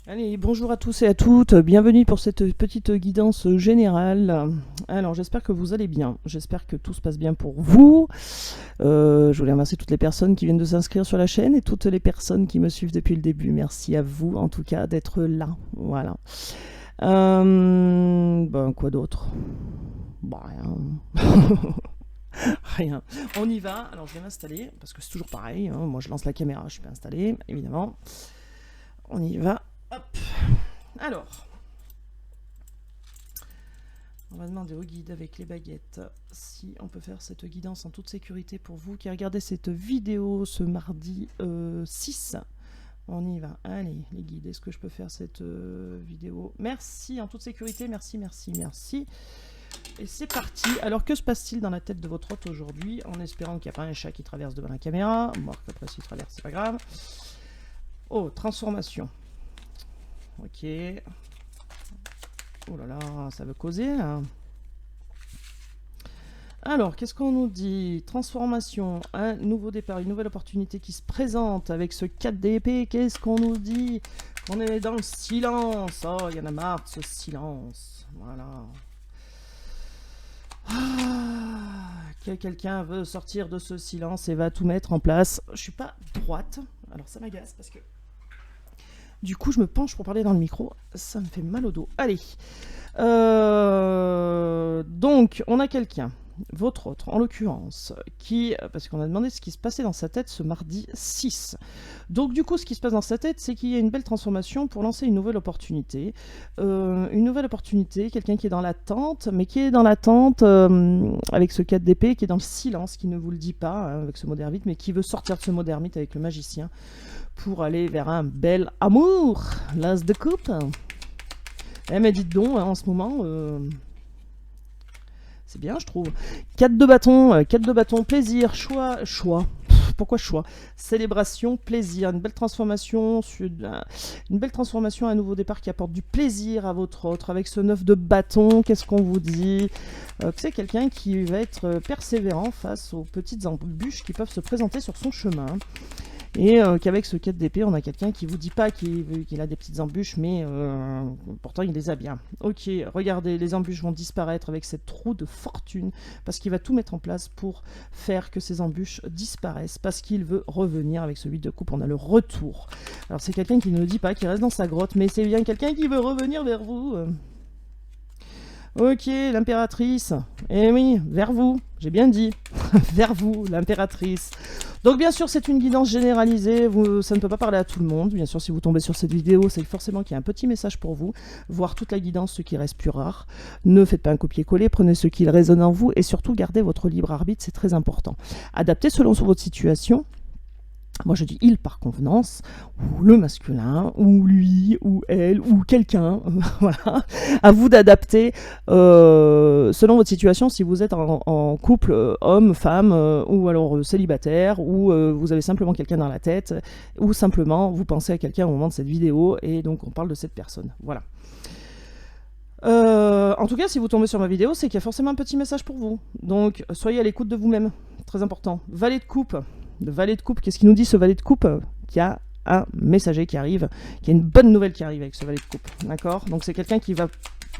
Allez, bonjour à tous et à toutes, bienvenue pour cette petite guidance générale. Alors j'espère que vous allez bien, j'espère que tout se passe bien pour vous. Je voulais remercier toutes les personnes qui viennent de s'inscrire sur la chaîne et toutes les personnes qui me suivent depuis le début. Merci à vous en tout cas d'être là. Voilà. Quoi d'autre? Bah rien. Rien. On y va. Alors je vais m'installer parce que c'est toujours pareil, hein. Moi je lance la caméra, je suis pas installée, évidemment. On y va. Hop. Alors, on va demander au guide avec les baguettes si on peut faire cette guidance en toute sécurité pour vous qui regardez cette vidéo ce mardi 6. On y va. Allez, les guides, est-ce que je peux faire cette vidéo? Merci, en toute sécurité. Merci, merci, merci. Et c'est parti. Alors, que se passe-t-il dans la tête de votre hôte aujourd'hui, en espérant qu'il n'y a pas un chat qui traverse devant la caméra? Bon, après, s'il traverse, c'est pas grave. Oh, transformation. Ok. Oh là là, ça veut causer là. Alors, qu'est-ce qu'on nous dit? Transformation, un nouveau départ, une nouvelle opportunité qui se présente avec ce 4 d'épée. Qu'est-ce qu'on nous dit? On est dans le silence. Oh, il y en a marre de ce silence. Voilà. Que quelqu'un veut sortir de ce silence et va tout mettre en place. Je suis pas droite. Alors ça m'agace parce que du coup, je me penche pour parler dans le micro. Ça me fait mal au dos. Allez. Donc, on a quelqu'un, votre autre en l'occurrence, qui, parce qu'on a demandé ce qui se passait dans sa tête ce mardi 6. Donc, du coup, ce qui se passe dans sa tête, c'est qu'il y a une belle transformation pour lancer une nouvelle opportunité. Quelqu'un qui est dans l'attente, mais qui est dans l'attente avec ce 4 d'épée, qui est dans le silence, qui ne vous le dit pas, hein, avec ce mot d'ermite, mais qui veut sortir de ce mot d'ermite avec le magicien pour aller vers un bel amour. L'as de coupe. Eh mais dites donc, hein, en ce moment, c'est bien je trouve. 4 de bâton, 4 de bâton, plaisir, choix. Pourquoi choix? Célébration, plaisir, une belle transformation, un nouveau départ qui apporte du plaisir à votre autre. Avec ce 9 de bâton, qu'est-ce qu'on vous dit? C'est quelqu'un qui va être persévérant face aux petites embûches qui peuvent se présenter sur son chemin. Et qu'avec ce 4 d'épée, on a quelqu'un qui vous dit pas qu'il a des petites embûches, mais pourtant il les a bien. Ok, regardez, les embûches vont disparaître avec cette roue de fortune, parce qu'il va tout mettre en place pour faire que ces embûches disparaissent, parce qu'il veut revenir avec ce 8 de coupe, on a le retour. Alors c'est quelqu'un qui ne le dit pas, qui reste dans sa grotte, mais c'est bien quelqu'un qui veut revenir vers vous. Ok, l'impératrice. Eh oui, vers vous, j'ai bien dit. Vers vous, l'impératrice. Donc bien sûr, c'est une guidance généralisée, ça ne peut pas parler à tout le monde. Bien sûr, si vous tombez sur cette vidéo, c'est forcément qu'il y a un petit message pour vous. Voir toute la guidance, ce qui reste plus rare. Ne faites pas un copier-coller, prenez ce qui résonne en vous et surtout gardez votre libre arbitre, c'est très important. Adaptez selon votre situation. Moi je dis il par convenance, ou le masculin, ou lui, ou elle, ou quelqu'un. Voilà. À vous d'adapter selon votre situation, si vous êtes en couple, homme, femme, ou alors célibataire, ou vous avez simplement quelqu'un dans la tête, ou simplement vous pensez à quelqu'un au moment de cette vidéo, et donc on parle de cette personne. Voilà. En tout cas, si vous tombez sur ma vidéo, c'est qu'il y a forcément un petit message pour vous. Donc soyez à l'écoute de vous-même, très important. Valet de coupe. Le valet de coupe, qu'est-ce qu'il nous dit ce valet de coupe? Qu'il y a un messager qui arrive, qu'il y a une bonne nouvelle qui arrive avec ce valet de coupe, d'accord? Donc c'est quelqu'un qui va,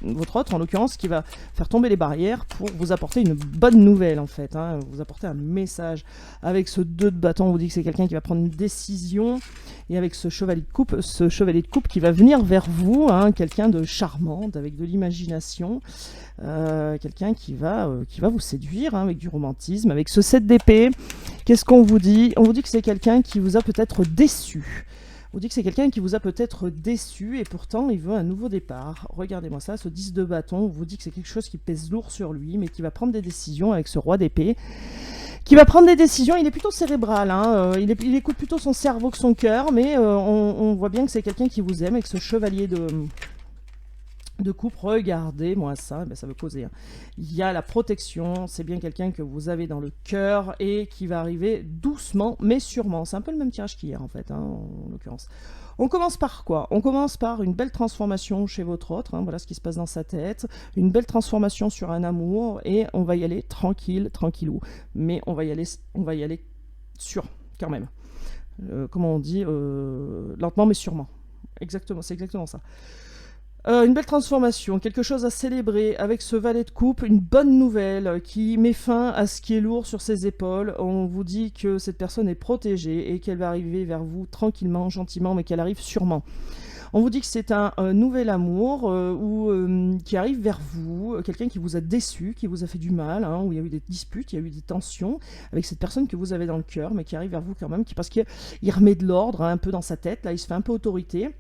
votre autre en l'occurrence, qui va faire tomber les barrières pour vous apporter une bonne nouvelle en fait, hein, vous apporter un message. Avec ce 2 de bâton, on vous dit que c'est quelqu'un qui va prendre une décision, et avec ce chevalier de coupe qui va venir vers vous, hein, quelqu'un de charmant, avec de l'imagination, quelqu'un qui va vous séduire, hein, avec du romantisme. Avec ce 7 d'épée, qu'est-ce qu'on vous dit? On vous dit que c'est quelqu'un qui vous a peut-être déçu. On vous dit que c'est quelqu'un qui vous a peut-être déçu et pourtant il veut un nouveau départ. Regardez-moi ça, ce 10 de bâton, on vous dit que c'est quelque chose qui pèse lourd sur lui, mais qui va prendre des décisions avec ce roi d'épée. Qui va prendre des décisions, il est plutôt cérébral, hein, il écoute plutôt son cerveau que son cœur, mais on voit bien que c'est quelqu'un qui vous aime, avec ce chevalier de coupe. Regardez-moi ça, ben ça veut causer. Hein. Il y a la protection, c'est bien quelqu'un que vous avez dans le cœur et qui va arriver doucement mais sûrement. C'est un peu le même tirage qu'hier en fait, hein, en l'occurrence. On commence par quoi? On commence par une belle transformation chez votre autre, hein, voilà ce qui se passe dans sa tête, une belle transformation sur un amour et on va y aller tranquille, tranquillou. Mais on va y aller sûr quand même. Comment on dit lentement mais sûrement. Exactement, c'est exactement ça. Une belle transformation, quelque chose à célébrer avec ce valet de coupe, une bonne nouvelle qui met fin à ce qui est lourd sur ses épaules. On vous dit que cette personne est protégée et qu'elle va arriver vers vous tranquillement, gentiment, mais qu'elle arrive sûrement. On vous dit que c'est un nouvel amour qui arrive vers vous, quelqu'un qui vous a déçu, qui vous a fait du mal, hein, où il y a eu des disputes, il y a eu des tensions avec cette personne que vous avez dans le cœur, mais qui arrive vers vous quand même, parce qu'il remet de l'ordre hein, un peu dans sa tête, là il se fait un peu autorité.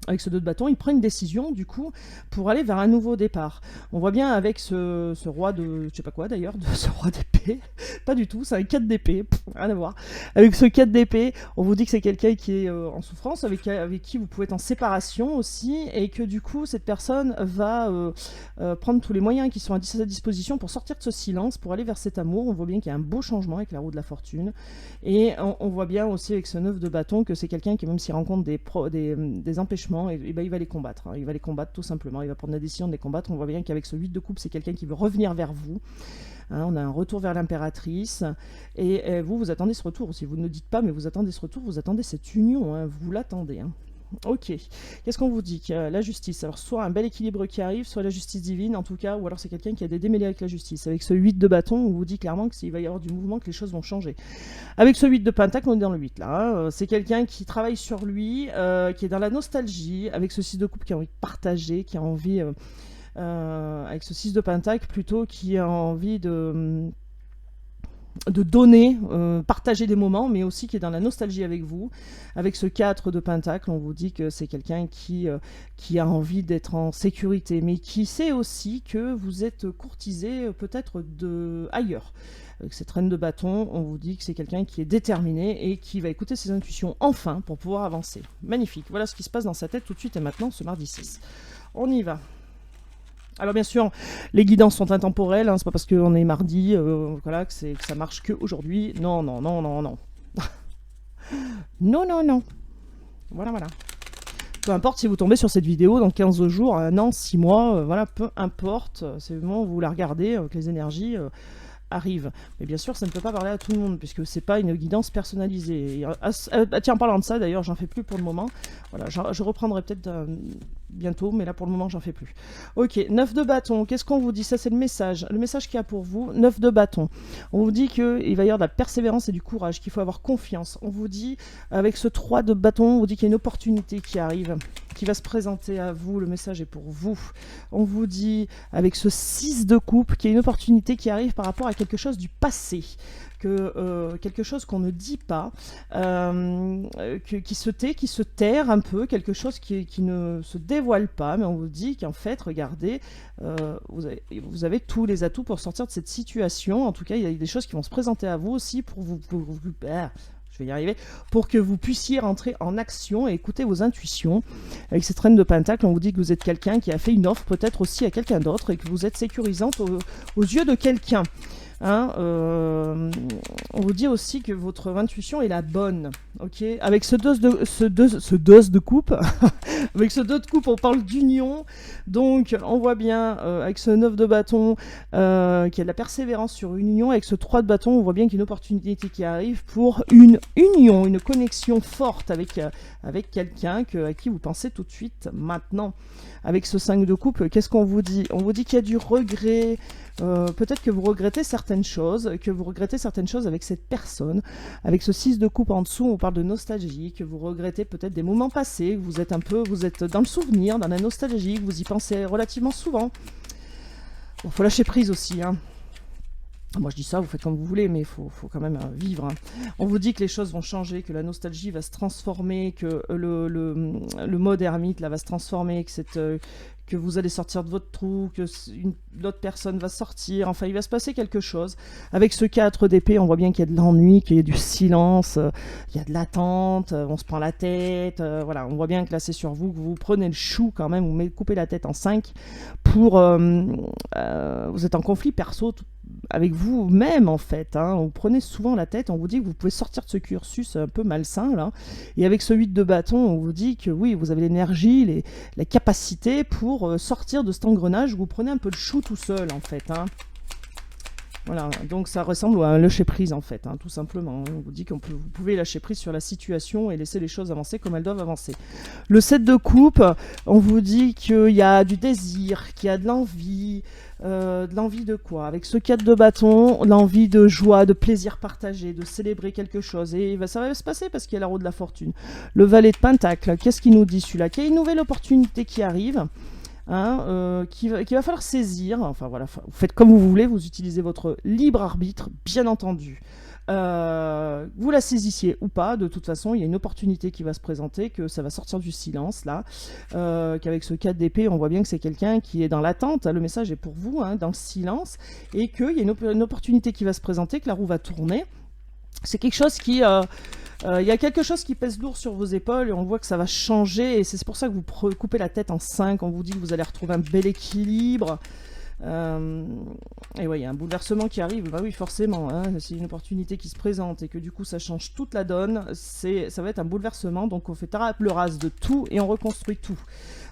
Avec ce 2 de bâton, il prend une décision du coup pour aller vers un nouveau départ. On voit bien avec ce roi de, je sais pas quoi d'ailleurs, de ce roi d'épée, pas du tout, c'est un 4 d'épée, rien à voir. Avec ce 4 d'épée, on vous dit que c'est quelqu'un qui est en souffrance, avec qui vous pouvez être en séparation aussi, et que du coup cette personne va prendre tous les moyens qui sont à sa disposition pour sortir de ce silence, pour aller vers cet amour. On voit bien qu'il y a un beau changement avec la roue de la fortune, et on voit bien aussi avec ce 9 de bâton que c'est quelqu'un qui, même s'il rencontre des empêchements, et ben il va les combattre, hein. Il va les combattre tout simplement, il va prendre la décision de les combattre. On voit bien qu'avec ce 8 de coupe, c'est quelqu'un qui veut revenir vers vous, hein. On a un retour vers l'impératrice, et vous attendez ce retour, si vous ne le dites pas, mais vous attendez ce retour, vous attendez cette union, hein. Vous l'attendez, hein. Ok, qu'est-ce qu'on vous dit? La justice, alors soit un bel équilibre qui arrive, soit la justice divine en tout cas, ou alors c'est quelqu'un qui a des démêlés avec la justice. Avec ce 8 de bâton, on vous dit clairement qu'il va y avoir du mouvement, que les choses vont changer. Avec ce 8 de pentacle, on est dans le 8 là, hein. C'est quelqu'un qui travaille sur lui, qui est dans la nostalgie, avec ce 6 de coupe qui a envie de partager, qui a envie, avec ce 6 de pentacle plutôt, qui a envie de donner, partager des moments, mais aussi qui est dans la nostalgie avec vous. Avec ce 4 de pentacle, on vous dit que c'est quelqu'un qui a envie d'être en sécurité, mais qui sait aussi que vous êtes courtisé peut-être ailleurs. Avec cette reine de bâton, on vous dit que c'est quelqu'un qui est déterminé et qui va écouter ses intuitions enfin pour pouvoir avancer. Magnifique, voilà ce qui se passe dans sa tête tout de suite et maintenant ce mardi 6. On y va. Alors bien sûr, les guidances sont intemporelles, hein, c'est pas parce qu'on est mardi voilà, que ça marche que aujourd'hui. Non, non, non, non, non. Non, non, non. Voilà, voilà. Peu importe si vous tombez sur cette vidéo dans 15 jours, 1 an, 6 mois, voilà, peu importe. C'est le moment où vous la regardez, que les énergies arrivent. Mais bien sûr, ça ne peut pas parler à tout le monde, puisque c'est pas une guidance personnalisée. Tiens, en parlant de ça, d'ailleurs, j'en fais plus pour le moment. Voilà, je reprendrai peut-être bientôt, mais là pour le moment j'en fais plus. Ok, 9 de bâton, qu'est-ce qu'on vous dit? Ça c'est le message qu'il y a pour vous. 9 de bâton, on vous dit qu'il va y avoir de la persévérance et du courage, qu'il faut avoir confiance. On vous dit, avec ce 3 de bâton, on vous dit qu'il y a une opportunité qui arrive, qui va se présenter à vous, le message est pour vous. On vous dit, avec ce 6 de coupe, qu'il y a une opportunité qui arrive par rapport à quelque chose du passé. Quelque chose qu'on ne dit pas, qui se tait, qui se terre un peu, quelque chose qui ne se dévoile pas, mais on vous dit qu'en fait, regardez, vous avez tous les atouts pour sortir de cette situation. En tout cas, il y a des choses qui vont se présenter à vous aussi pour je vais y arriver, pour que vous puissiez rentrer en action et écouter vos intuitions. Avec cette reine de pentacle, on vous dit que vous êtes quelqu'un qui a fait une offre peut-être aussi à quelqu'un d'autre et que vous êtes sécurisante aux yeux de quelqu'un. Hein, on vous dit aussi que votre intuition est la bonne, ok. Avec ce 2 de coupe, avec ce 2 de coupe, on parle d'union. Donc, on voit bien avec ce 9 de bâton qu'il y a de la persévérance sur une union. Avec ce 3 de bâton, on voit bien qu'il y a une opportunité qui arrive pour une union, une connexion forte avec quelqu'un à qui vous pensez tout de suite maintenant. Avec ce 5 de coupe, qu'est-ce qu'on vous dit? On vous dit qu'il y a du regret. Peut-être que vous regrettez certaines choses, avec cette personne. Avec ce 6 de coupe en dessous, on parle de nostalgie, que vous regrettez peut-être des moments passés, que vous êtes dans le souvenir, dans la nostalgie, que vous y pensez relativement souvent. Bon, faut lâcher prise aussi, hein. Moi je dis ça, vous faites comme vous voulez, mais il faut quand même vivre, hein. On vous dit que les choses vont changer, que la nostalgie va se transformer, que le mode ermite là, va se transformer, que vous allez sortir de votre trou, que l'autre personne va sortir, enfin il va se passer quelque chose. Avec ce 4 d'épée, on voit bien qu'il y a de l'ennui, qu'il y a du silence, il y a de l'attente, on se prend la tête, voilà, on voit bien que là c'est sur vous, que vous prenez le chou quand même, vous coupez la tête en 5 pour... vous êtes en conflit perso avec vous-même en fait, hein. Vous prenez souvent la tête, on vous dit que vous pouvez sortir de ce cursus un peu malsain là, et avec ce 8 de bâton, on vous dit que oui, vous avez l'énergie, la capacité pour sortir de cet engrenage où vous prenez un peu le chou tout seul en fait, hein. Voilà, donc ça ressemble à un lâcher-prise en fait, hein, tout simplement. On vous dit vous pouvez lâcher prise sur la situation et laisser les choses avancer comme elles doivent avancer. Le 7 de coupe, on vous dit qu'il y a du désir, qu'il y a de l'envie de quoi? Avec ce 4 de bâton, l'envie de joie, de plaisir partagé, de célébrer quelque chose. Et ça va se passer parce qu'il y a la roue de la fortune. Le valet de pentacle, qu'est-ce qu'il nous dit celui-là? Qu'il y a une nouvelle opportunité qui arrive. Hein, qu'il va falloir saisir. Enfin voilà, vous faites comme vous voulez, vous utilisez votre libre arbitre, bien entendu. Vous la saisissiez ou pas, de toute façon, il y a une opportunité qui va se présenter, que ça va sortir du silence là, qu'avec ce 4 d'épée, on voit bien que c'est quelqu'un qui est dans l'attente, hein, le message est pour vous, hein, dans le silence, et qu'il y a une opportunité qui va se présenter, que la roue va tourner. C'est quelque chose qui... il y a quelque chose qui pèse lourd sur vos épaules et on voit que ça va changer et c'est pour ça que vous coupez la tête en 5, on vous dit que vous allez retrouver un bel équilibre. Et ouais, il y a un bouleversement qui arrive, bah oui forcément, hein, c'est une opportunité qui se présente et que du coup ça change toute la donne, ça va être un bouleversement, donc on fait table rase de tout et on reconstruit tout.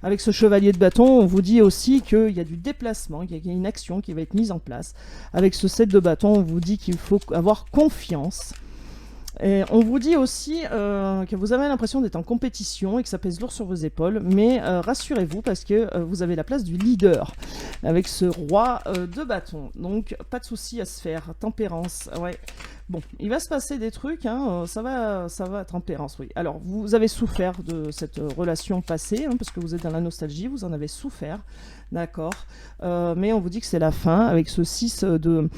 Avec ce chevalier de bâton, on vous dit aussi qu'il y a du déplacement, qu'il y a une action qui va être mise en place. Avec ce 7 de bâton, on vous dit qu'il faut avoir confiance. Et on vous dit aussi que vous avez l'impression d'être en compétition et que ça pèse lourd sur vos épaules, mais rassurez-vous parce que vous avez la place du leader avec ce roi de bâton. Donc pas de souci à se faire. Tempérance, ouais. Bon, il va se passer des trucs, hein, ça va, tempérance, oui. Alors, vous avez souffert de cette relation passée, hein, parce que vous êtes dans la nostalgie, vous en avez souffert, d'accord. Mais on vous dit que c'est la fin avec ce 6 de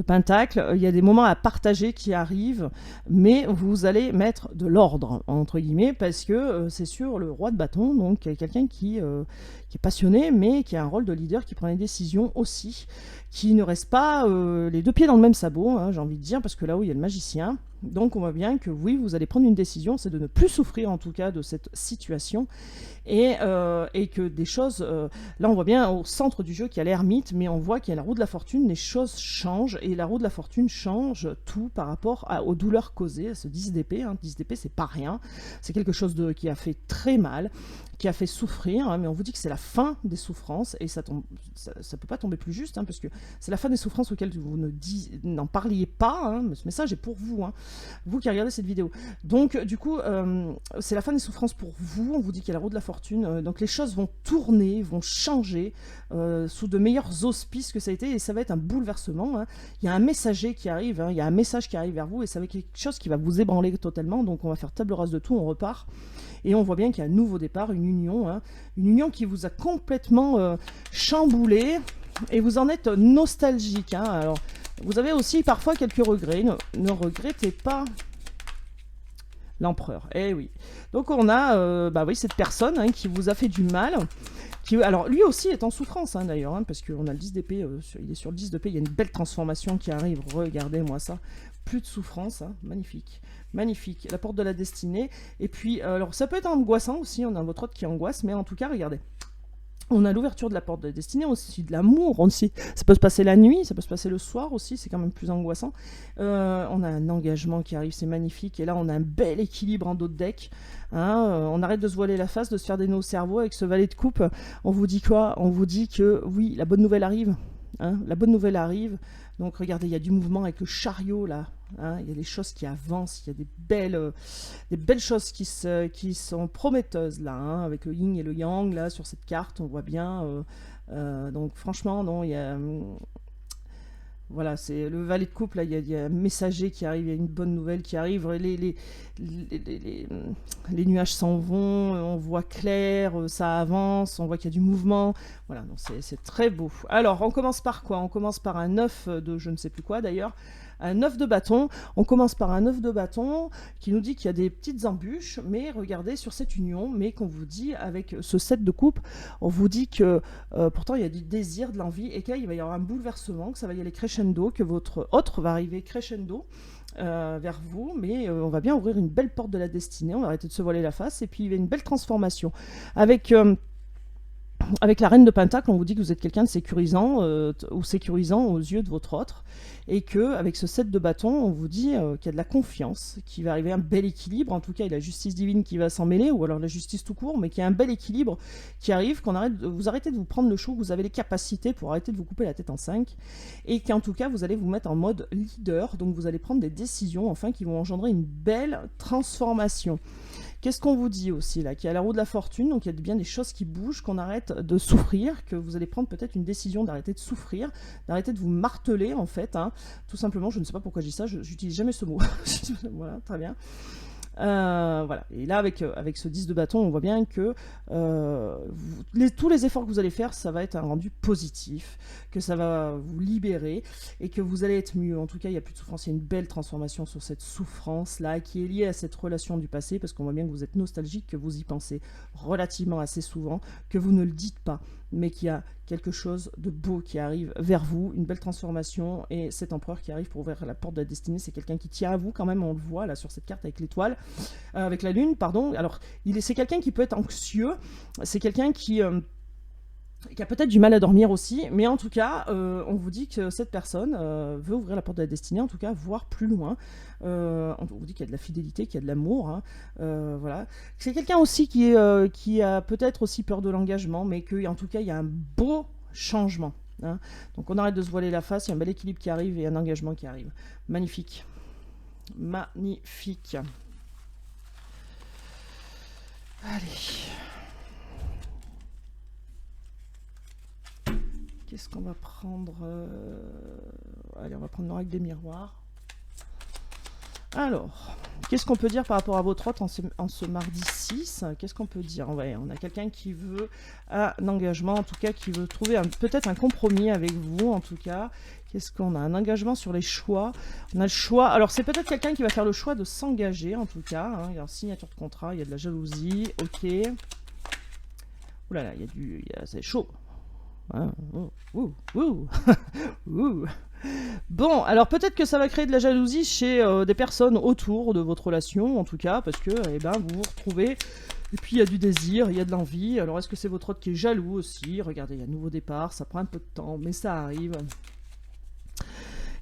pentacle, il y a des moments à partager qui arrivent, mais vous allez mettre de l'ordre, entre guillemets, parce que c'est sur le roi de bâton, donc quelqu'un qui est passionné, mais qui a un rôle de leader, qui prend les décisions aussi, qui ne reste pas les deux pieds dans le même sabot, hein, j'ai envie de dire, parce que là où il y a le magicien, donc on voit bien que oui, vous allez prendre une décision, c'est de ne plus souffrir en tout cas de cette situation, et que des choses, là on voit bien au centre du jeu qu'il y a l'ermite, mais on voit qu'il y a la roue de la fortune, les choses changent, et la roue de la fortune change tout par rapport aux douleurs causées, à ce 10 d'épée, hein. 10 d'épée c'est pas rien, c'est quelque chose qui a fait très mal, qui a fait souffrir, hein, mais on vous dit que c'est la fin des souffrances, et ça peut pas tomber plus juste, hein, parce que c'est la fin des souffrances auxquelles vous n'en parliez pas, hein, mais ce message est pour vous, hein, vous qui regardez cette vidéo. Donc du coup, c'est la fin des souffrances pour vous, on vous dit qu'il y a la roue de la fortune, donc les choses vont tourner, vont changer, sous de meilleurs auspices que ça a été, et ça va être un bouleversement, hein. Il y a un messager qui arrive, hein, il y a un message qui arrive vers vous, et ça va être quelque chose qui va vous ébranler totalement, donc on va faire table rase de tout, on repart. Et on voit bien qu'il y a un nouveau départ, une union, hein, une union qui vous a complètement chamboulé, et vous en êtes nostalgique, hein. Alors, vous avez aussi parfois quelques regrets, ne regrettez pas l'empereur, eh oui. Donc on a oui, cette personne, hein, qui vous a fait du mal, alors lui aussi est en souffrance, hein, d'ailleurs, hein, parce qu'on a le 10 d'épée, il est sur le 10 d'épée, il y a une belle transformation qui arrive, regardez-moi ça, plus de souffrance, hein, magnifique. Magnifique, la porte de la destinée. Et puis, alors ça peut être angoissant aussi, on a votre autre qui angoisse, mais en tout cas, regardez. On a l'ouverture de la porte de la destinée, aussi de l'amour, aussi. Ça peut se passer la nuit, ça peut se passer le soir aussi, c'est quand même plus angoissant. On a un engagement qui arrive, c'est magnifique. Et là, on a un bel équilibre en dos de deck. Hein, on arrête de se voiler la face, de se faire des nœuds au cerveau avec ce valet de coupe. On vous dit quoi? On vous dit que, oui, la bonne nouvelle arrive. Hein, la bonne nouvelle arrive. Donc regardez, il y a du mouvement avec le chariot là, hein, il y a des choses qui avancent, il y a des belles choses qui sont prometteuses là, hein, avec le yin et le yang là sur cette carte, on voit bien. Donc franchement, non, il y a... Voilà, c'est le valet de coupe, là, il y a un messager qui arrive, il y a une bonne nouvelle qui arrive, les nuages s'en vont, on voit clair, ça avance, on voit qu'il y a du mouvement, voilà, donc c'est très beau. Alors, on commence par quoi? On commence par un 9 de je ne sais plus quoi d'ailleurs, un 9 de bâton, on commence par un 9 de bâton qui nous dit qu'il y a des petites embûches, mais regardez sur cette union, mais qu'on vous dit avec ce 7 de coupe, on vous dit que pourtant il y a du désir, de l'envie, et qu'il va y avoir un bouleversement, que ça va y aller crescendo, que votre autre va arriver crescendo vers vous, mais on va bien ouvrir une belle porte de la destinée, on va arrêter de se voiler la face, et puis il y a une belle transformation, avec... avec la reine de Pentacle, on vous dit que vous êtes quelqu'un de sécurisant ou sécurisant aux yeux de votre autre, et que avec ce 7 de bâton, on vous dit qu'il y a de la confiance, qu'il va arriver un bel équilibre, en tout cas il y a la justice divine qui va s'en mêler, ou alors la justice tout court, mais qu'il y a un bel équilibre qui arrive, vous arrêtez de vous prendre le chou, que vous avez les capacités pour arrêter de vous couper la tête en 5, et qu'en tout cas vous allez vous mettre en mode leader, donc vous allez prendre des décisions enfin qui vont engendrer une belle transformation. Qu'est-ce qu'on vous dit aussi là? Qu'il y a la roue de la fortune, donc il y a bien des choses qui bougent, qu'on arrête de souffrir, que vous allez prendre peut-être une décision d'arrêter de souffrir, d'arrêter de vous marteler en fait, hein. Tout simplement, je ne sais pas pourquoi je dis ça, j'utilise jamais ce mot. Voilà, très bien. Voilà. Et là, avec ce 10 de bâton, on voit bien que tous les efforts que vous allez faire, ça va être un rendu positif, que ça va vous libérer et que vous allez être mieux. En tout cas, il n'y a plus de souffrance, il y a une belle transformation sur cette souffrance-là qui est liée à cette relation du passé, parce qu'on voit bien que vous êtes nostalgique, que vous y pensez relativement assez souvent, que vous ne le dites pas, mais qu'il y a quelque chose de beau qui arrive vers vous, une belle transformation, et cet empereur qui arrive pour ouvrir la porte de la destinée, c'est quelqu'un qui tient à vous quand même, on le voit là sur cette carte avec l'étoile, avec la lune, pardon. Alors, c'est quelqu'un qui peut être anxieux, c'est quelqu'un qui a peut-être du mal à dormir aussi, mais en tout cas, on vous dit que cette personne veut ouvrir la porte de la destinée, en tout cas, voir plus loin. On vous dit qu'il y a de la fidélité, qu'il y a de l'amour, hein, voilà. C'est quelqu'un aussi qui a peut-être aussi peur de l'engagement, mais qu'en tout cas, il y a un beau changement, hein. Donc on arrête de se voiler la face, il y a un bel équilibre qui arrive et un engagement qui arrive. Magnifique. Magnifique. Allez. Qu'est-ce qu'on va prendre? Allez, on va prendre l'oracle des miroirs. Alors, qu'est-ce qu'on peut dire par rapport à votre autre en ce mardi 6? Qu'est-ce qu'on peut dire? Ouais, on a quelqu'un qui veut un engagement, en tout cas, qui veut trouver peut-être un compromis avec vous, en tout cas. Qu'est-ce qu'on a? Un engagement sur les choix. On a le choix. Alors, c'est peut-être quelqu'un qui va faire le choix de s'engager, en tout cas, hein. Il y a une signature de contrat, il y a de la jalousie. Ok. Ouh là là, c'est chaud. Hein. Bon, alors peut-être que ça va créer de la jalousie chez des personnes autour de votre relation, en tout cas, parce que vous vous retrouvez, et puis il y a du désir, il y a de l'envie. Alors est-ce que c'est votre autre qui est jaloux aussi? Regardez, il y a un nouveau départ, ça prend un peu de temps, mais ça arrive.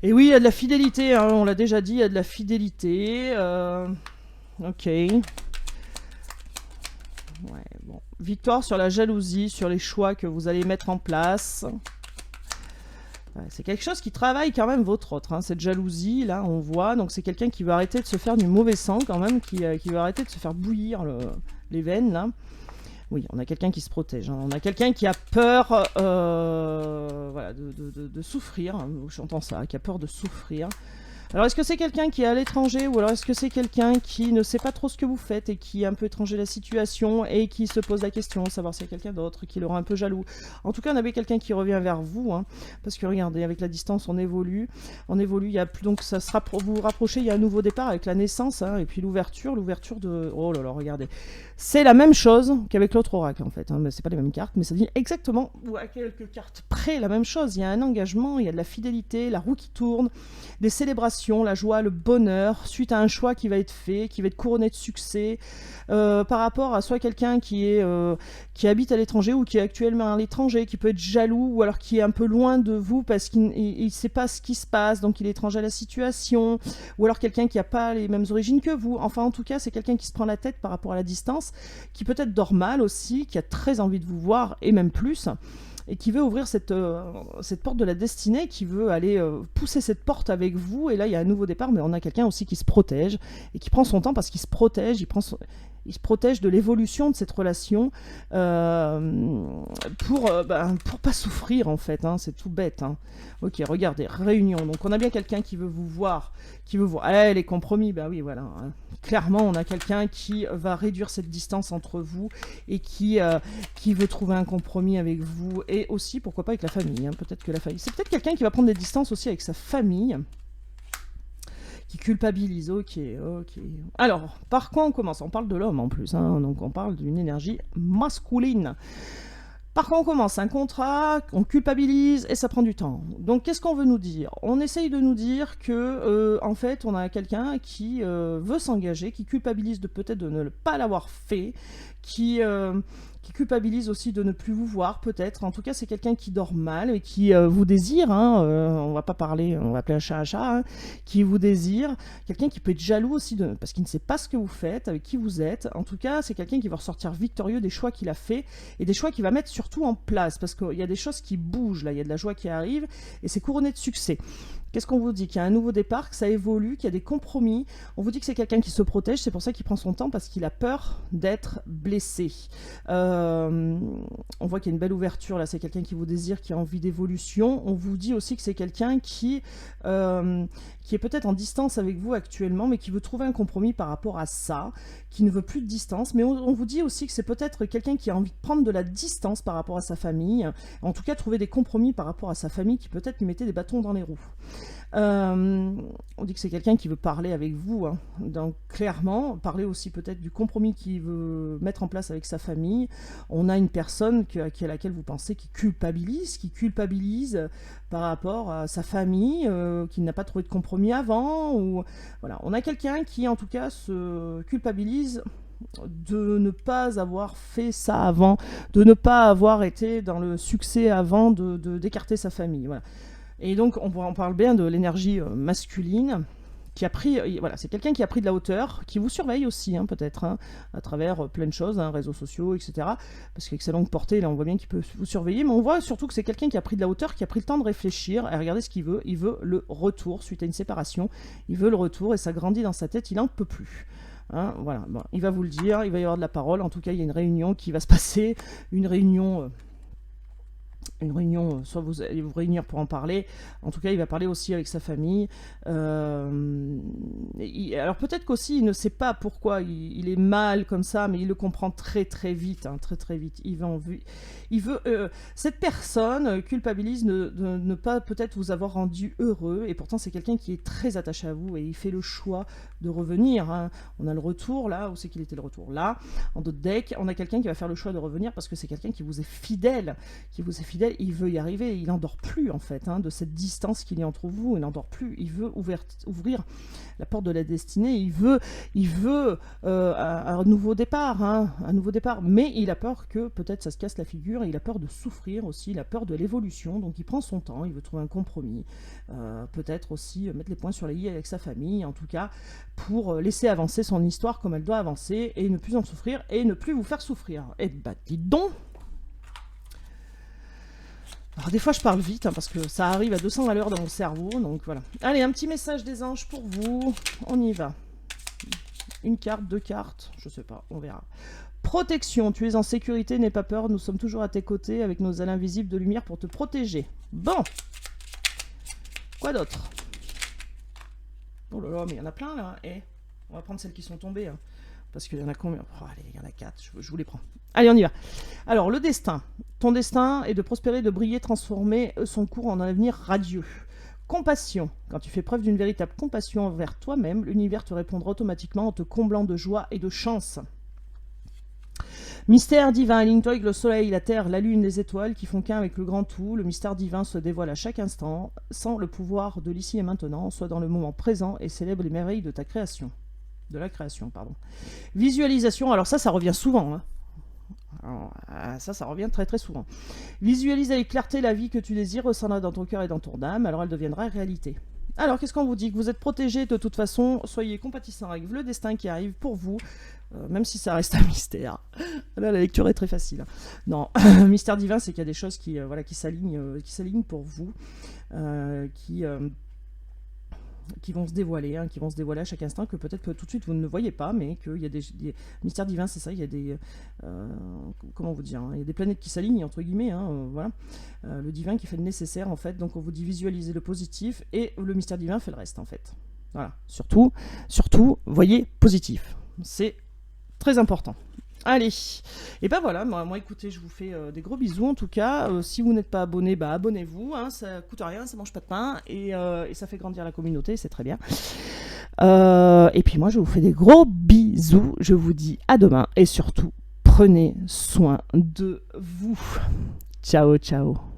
Et oui, il y a de la fidélité, hein, on l'a déjà dit, il y a de la fidélité. Ok. Ouais, bon. Victoire sur la jalousie, sur les choix que vous allez mettre en place. Ouais, c'est quelque chose qui travaille quand même votre autre, hein, cette jalousie, là, on voit. Donc c'est quelqu'un qui va arrêter de se faire du mauvais sang quand même, qui va arrêter de se faire bouillir les veines, là. Oui, on a quelqu'un qui se protège, hein. On a quelqu'un qui a peur voilà, de souffrir, hein. J'entends ça, qui a peur de souffrir. Alors, est-ce que c'est quelqu'un qui est à l'étranger, ou alors est-ce que c'est quelqu'un qui ne sait pas trop ce que vous faites et qui est un peu étranger à la situation et qui se pose la question, savoir s'il y a quelqu'un d'autre qui le rend un peu jaloux? En tout cas, on avait quelqu'un qui revient vers vous, hein, parce que regardez, avec la distance, on évolue, il y a plus, donc ça sera pour vous rapprocher, il y a un nouveau départ avec la naissance, hein, et puis l'ouverture de... Oh là là, regardez. C'est la même chose qu'avec l'autre oracle, en fait, hein, mais c'est pas les mêmes cartes, mais ça dit exactement, ou à quelques cartes près, la même chose. Il y a un engagement, il y a de la fidélité, la roue qui tourne, des célébrations, la joie, le bonheur, suite à un choix qui va être fait, qui va être couronné de succès, par rapport à soit quelqu'un qui habite à l'étranger ou qui est actuellement à l'étranger, qui peut être jaloux, ou alors qui est un peu loin de vous parce qu'il ne sait pas ce qui se passe, donc il est étranger à la situation, ou alors quelqu'un qui n'a pas les mêmes origines que vous. Enfin, en tout cas, c'est quelqu'un qui se prend la tête par rapport à la distance, qui peut-être dort mal aussi, qui a très envie de vous voir, et même plus, et qui veut ouvrir cette porte de la destinée, qui veut aller pousser cette porte avec vous. Et là, il y a un nouveau départ, mais on a quelqu'un aussi qui se protège, et qui prend son temps parce qu'il se protège, il se protège de l'évolution de cette relation pour pas souffrir, en fait, hein, c'est tout bête, hein. Ok, regardez, réunion, donc on a bien quelqu'un qui veut vous voir, les compromis, bah oui, voilà, hein. Clairement, on a quelqu'un qui va réduire cette distance entre vous et qui veut trouver un compromis avec vous, et aussi, pourquoi pas, avec la famille, hein. Peut-être que la famille, c'est peut-être quelqu'un qui va prendre des distances aussi avec sa famille, qui culpabilise. Ok. Alors, par quoi on commence? On parle de l'homme en plus, hein, donc on parle d'une énergie masculine. Par quoi on commence? Un contrat, on culpabilise et ça prend du temps. Donc qu'est-ce qu'on veut nous dire? On essaye de nous dire que, en fait, on a quelqu'un qui veut s'engager, qui culpabilise peut-être de ne pas l'avoir fait, qui qui culpabilise aussi de ne plus vous voir peut-être. En tout cas, c'est quelqu'un qui dort mal et qui vous désire, hein, on va pas parler, on va appeler un chat, hein, qui vous désire. Quelqu'un qui peut être jaloux aussi parce qu'il ne sait pas ce que vous faites, avec qui vous êtes. En tout cas, c'est quelqu'un qui va ressortir victorieux des choix qu'il a fait et des choix qu'il va mettre surtout en place, parce qu'il y a des choses qui bougent là, il y a de la joie qui arrive et c'est couronné de succès. Qu'est-ce qu'on vous dit? Qu'il y a un nouveau départ, que ça évolue, qu'il y a des compromis. On vous dit que c'est quelqu'un qui se protège, c'est pour ça qu'il prend son temps, parce qu'il a peur d'être blessé. On voit qu'il y a une belle ouverture, là, c'est quelqu'un qui vous désire, qui a envie d'évolution. On vous dit aussi que c'est quelqu'un qui est peut-être en distance avec vous actuellement, mais qui veut trouver un compromis par rapport à ça, qui ne veut plus de distance. Mais on vous dit aussi que c'est peut-être quelqu'un qui a envie de prendre de la distance par rapport à sa famille, en tout cas trouver des compromis par rapport à sa famille qui peut-être lui mettait des bâtons dans les roues. On dit que c'est quelqu'un qui veut parler avec vous, hein. Donc clairement, parler aussi peut-être du compromis qu'il veut mettre en place avec sa famille. On a une personne à laquelle vous pensez qui culpabilise par rapport à sa famille, qui n'a pas trouvé de compromis avant. Ou voilà, on a quelqu'un qui en tout cas se culpabilise de ne pas avoir fait ça avant, de ne pas avoir été dans le succès avant d'écarter sa famille. Voilà. Et donc, on parle bien de l'énergie masculine qui a pris, voilà, c'est quelqu'un qui a pris de la hauteur, qui vous surveille aussi, hein, peut-être, hein, à travers plein de choses, hein, réseaux sociaux, etc. Parce qu'avec sa longue portée, là, on voit bien qu'il peut vous surveiller, mais on voit surtout que c'est quelqu'un qui a pris de la hauteur, qui a pris le temps de réfléchir et regarder ce qu'il veut. Il veut le retour suite à une séparation. Il veut le retour et ça grandit dans sa tête, il n'en peut plus. Hein, voilà, bon, il va vous le dire, il va y avoir de la parole. En tout cas, il y a une réunion qui va se passer, une réunion, soit vous allez vous réunir pour en parler. En tout cas, il va parler aussi avec sa famille. Alors peut-être qu'aussi, il ne sait pas pourquoi il est mal comme ça, mais il le comprend très très vite, hein, très très vite. Cette personne culpabilise de ne pas peut-être vous avoir rendu heureux, et pourtant c'est quelqu'un qui est très attaché à vous et il fait le choix de revenir. Hein. On a le retour là, où c'est qu'il était le retour là, en d'autres decks. On a quelqu'un qui va faire le choix de revenir parce que c'est quelqu'un qui vous est fidèle, il veut y arriver, il n'en dort plus en fait, hein, de cette distance qu'il y a entre vous, il n'en dort plus, il veut ouvrir la porte de la destinée, il veut un nouveau départ, hein, mais il a peur que peut-être ça se casse la figure, il a peur de souffrir aussi, il a peur de l'évolution, donc il prend son temps, il veut trouver un compromis, peut-être aussi mettre les points sur les i avec sa famille, en tout cas pour laisser avancer son histoire comme elle doit avancer et ne plus en souffrir et ne plus vous faire souffrir. Et bah dis donc. Alors des fois je parle vite, hein, parce que ça arrive à 200 à l'heure dans mon cerveau, donc voilà. Allez, un petit message des anges pour vous, on y va. Une carte, 2 cartes, je sais pas, on verra. Protection, tu es en sécurité, n'aie pas peur, nous sommes toujours à tes côtés avec nos ailes invisibles de lumière pour te protéger. Bon. Quoi d'autre? Oh là là, mais il y en a plein là, on va prendre celles qui sont tombées, hein. Parce qu'il y en a combien? Oh, allez, il y en a 4, je vous les prends. Allez, on y va. Alors, le destin. Ton destin est de prospérer, de briller, transformer son cours en un avenir radieux. Compassion. Quand tu fais preuve d'une véritable compassion envers toi-même, l'univers te répondra automatiquement en te comblant de joie et de chance. Mystère divin, aligne-toi avec le soleil, la terre, la lune, les étoiles qui font qu'un avec le grand tout. Le mystère divin se dévoile à chaque instant, sans le pouvoir de l'ici et maintenant, soit dans le moment présent et célèbre les merveilles de ta création. De la création, pardon. Visualisation, alors ça revient souvent, hein. Alors, ça revient très très souvent. Visualise avec clarté la vie que tu désires, ressens-la dans ton cœur et dans ton âme, alors elle deviendra réalité. Alors, qu'est-ce qu'on vous dit? Que vous êtes protégé de toute façon, soyez compatissants avec le destin qui arrive pour vous, même si ça reste un mystère. Là, la lecture est très facile. Non, mystère divin, c'est qu'il y a des choses qui s'alignent pour vous, qui vont se dévoiler, hein, qui vont se dévoiler à chaque instant, que peut-être que tout de suite vous ne voyez pas, mais qu'il y a des mystères divins, c'est ça, il y a des comment vous dire, hein, il y a des planètes qui s'alignent entre guillemets, hein, voilà, le divin qui fait le nécessaire en fait, donc on vous dit visualiser le positif et le mystère divin fait le reste en fait. Voilà, surtout, voyez positif, c'est très important. Allez, et ben voilà, moi écoutez, je vous fais des gros bisous en tout cas. Si vous n'êtes pas abonné, bah abonnez-vous, hein, ça coûte rien, ça mange pas de pain et ça fait grandir la communauté, c'est très bien. Et puis moi je vous fais des gros bisous, je vous dis à demain et surtout prenez soin de vous. Ciao, ciao.